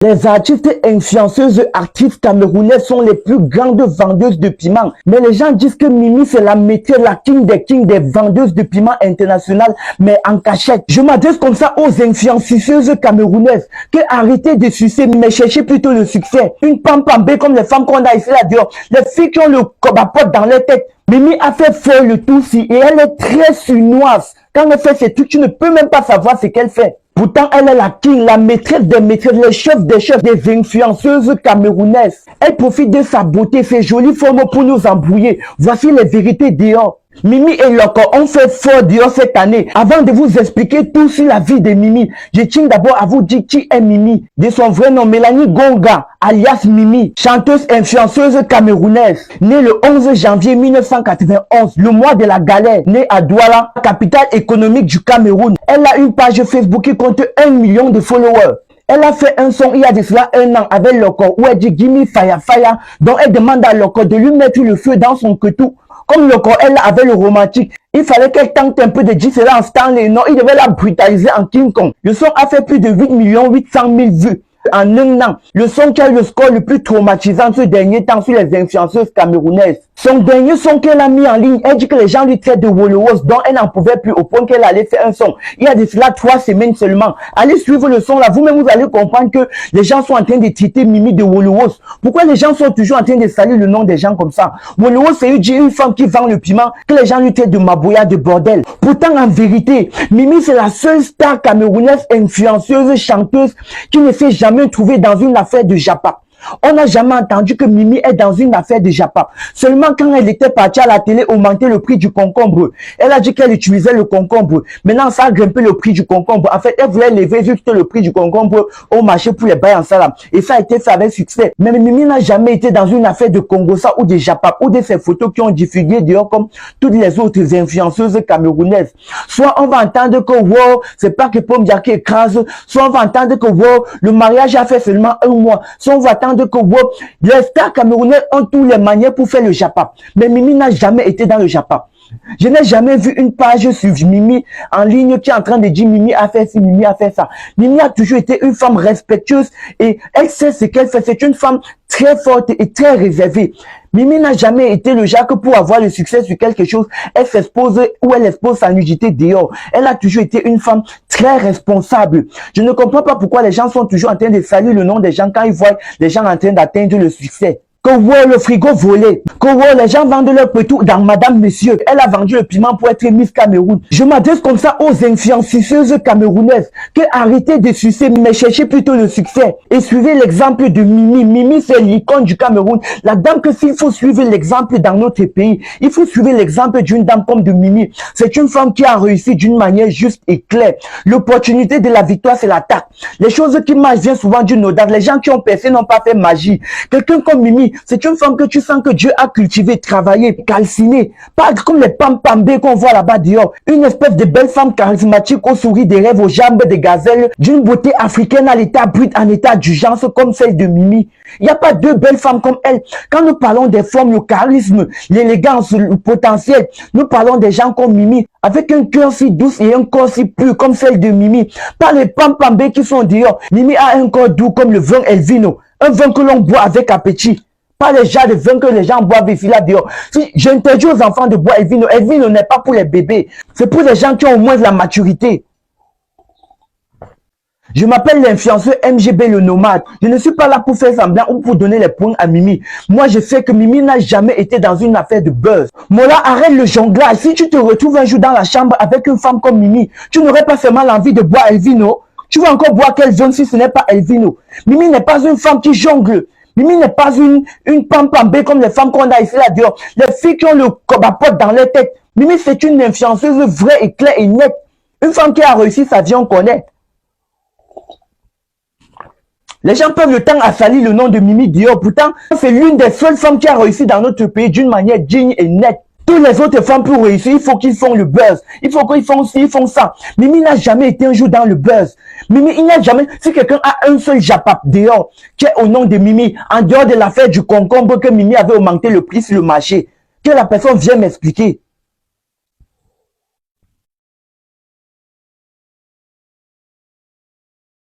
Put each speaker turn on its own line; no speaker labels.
Les artistes influenceuses artistes camerounaises sont les plus grandes vendeuses de piment. Mais les gens disent que Mimi c'est la maîtresse, la king des vendeuses de piment internationales, mais en cachette. Je m'adresse comme ça aux influenceuses camerounaises que arrêtez de sucer, mais cherchez plutôt le succès. Une pampambé comme les femmes qu'on a ici là dehors. Les filles qui ont le cobapote dans les têtes. Mimi a fait fort le tout et elle est très suinoise. Quand elle fait ces trucs, tu ne peux même pas savoir ce qu'elle fait. Pourtant, elle est la king, la maîtresse des maîtresses, le chef des chefs, des influenceuses camerounaises. Elle profite de sa beauté, ses jolies formes pour nous embrouiller. Voici les vérités dehors. Mimi et Loco ont fait fort dehors cette année. Avant de vous expliquer tout sur la vie de Mimi, je tiens d'abord à vous dire qui est Mimi. De son vrai nom, Mélanie Gonga, alias Mimi, chanteuse influenceuse camerounaise. Née le 11 janvier 1991, le mois de la galère, née à Douala, capitale économique du Cameroun. Elle a une page Facebook qui compte 1 million de followers. Elle a fait un son il y a de cela 1 an avec Loco où elle dit Gimme Fire Fire, dont elle demande à Loco de lui mettre le feu dans son ketou. Comme Loco, elle avait le romantique, il fallait qu'elle tente un peu de dire cela en Stanley. Non, il devait la brutaliser en King Kong. Le son a fait plus de 8 800 000 vues en 1 an. Le son qui a eu le score le plus traumatisant ce dernier temps sur les influenceuses camerounaises. Son dernier son qu'elle a mis en ligne, elle dit que les gens lui traitent de Wolowos, dont elle n'en pouvait plus au point qu'elle allait faire un son. Il y a de cela 3 semaines seulement. Allez suivre le son là, vous-même vous allez comprendre que les gens sont en train de traiter Mimi de Wolowos. Pourquoi les gens sont toujours en train de salir le nom des gens comme ça? Wolowos, c'est une femme qui vend le piment, que les gens lui traitent de Maboya, de bordel. Pourtant, en vérité, Mimi c'est la seule star camerounaise influenceuse, chanteuse qui ne s'est jamais trouvée dans une affaire de japa. On n'a jamais entendu que Mimi est dans une affaire de japa. Seulement quand elle était partie à la télé augmenter le prix du concombre. Elle a dit qu'elle utilisait le concombre. Maintenant, ça a grimpé le prix du concombre. En fait, elle voulait lever juste le prix du concombre au marché pour les bails en salam. Et ça a été fait avec succès. Mais Mimi n'a jamais été dans une affaire de Congossa ou de japa ou de ces photos qui ont diffusé dehors comme toutes les autres influenceuses camerounaises. Soit on va entendre que wow, c'est pas que Pomdia qui écrase. Soit on va entendre que wow, le mariage a fait seulement 1 mois. Soit on va attendre que wow, les stars camerounais ont toutes les manières pour faire le japa. Mais Mimi n'a jamais été dans le japa. Je n'ai jamais vu une page sur Mimi en ligne qui est en train de dire Mimi a fait ci, Mimi a fait ça. Mimi a toujours été une femme respectueuse et elle sait ce qu'elle fait. C'est une femme très forte et très réservée. Mimi n'a jamais été le genre que pour avoir le succès sur quelque chose, elle s'expose ou elle expose sa nudité dehors. Elle a toujours été une femme très responsable. Je ne comprends pas pourquoi les gens sont toujours en train de saluer le nom des gens quand ils voient les gens en train d'atteindre le succès. Que wow, le frigo volé. Que wow, les gens vendent leur petou dans Madame Monsieur. Elle a vendu le piment pour être Miss Cameroun. Je m'adresse comme ça aux influenceuses camerounaises que arrêtez de sucer, mais cherchez plutôt le succès. Et suivez l'exemple de Mimi. Mimi, c'est l'icône du Cameroun. La dame que s'il faut suivre l'exemple dans notre pays, il faut suivre l'exemple d'une dame comme de Mimi. C'est une femme qui a réussi d'une manière juste et claire. L'opportunité de la victoire, c'est l'attaque. Les choses qui marchent viennent souvent d'une audace. Les gens qui ont percé n'ont pas fait magie. Quelqu'un comme Mimi, c'est une femme que tu sens que Dieu a cultivé, travaillé, calciné. Pas comme les pampambés qu'on voit là-bas dehors. Une espèce de belle femme charismatique aux souris des rêves, aux jambes des gazelles, d'une beauté africaine à l'état brut, en état d'urgence comme celle de Mimi. Il n'y a pas 2 belles femmes comme elle. Quand nous parlons des formes, le charisme, l'élégance, le potentiel, nous parlons des gens comme Mimi, avec un cœur si doux et un corps si pur comme celle de Mimi. Pas les pampambés qui sont dehors. Mimi a un corps doux comme le vin Elvino. Un vin que l'on boit avec appétit. Pas les genres de vin que les gens boivent ici là dehors. Si j'interdis aux enfants de boire Elvino, Elvino n'est pas pour les bébés. C'est pour les gens qui ont au moins de la maturité. Je m'appelle l'influenceur MGB le nomade. Je ne suis pas là pour faire semblant ou pour donner les points à Mimi. Moi, je sais que Mimi n'a jamais été dans une affaire de buzz. Mola, arrête le jonglage. Si tu te retrouves un jour dans la chambre avec une femme comme Mimi, tu n'aurais pas seulement l'envie de boire Elvino. Tu vas encore boire quel vin si ce n'est pas Elvino. Mimi n'est pas une femme qui jongle. Mimi n'est pas une pampambée comme les femmes qu'on a ici là dehors. Les filles qui ont le cobapote dans leur tête. Mimi, c'est une influenceuse vraie et claire et nette. Une femme qui a réussi sa vie, on connaît. Les gens peuvent le temps à salir le nom de Mimi dehors. Pourtant, c'est l'une des seules femmes qui a réussi dans notre pays d'une manière digne et nette. Toutes les autres femmes pour réussir, il faut qu'ils font le buzz. Il faut qu'ils font ci, ils font ça. Mimi n'a jamais été un jour dans le buzz. Mimi, il n'y a jamais... Si quelqu'un a un seul japap dehors, qui est au nom de Mimi, en dehors de l'affaire du concombre que Mimi avait augmenté le prix sur le marché, que la personne vienne m'expliquer.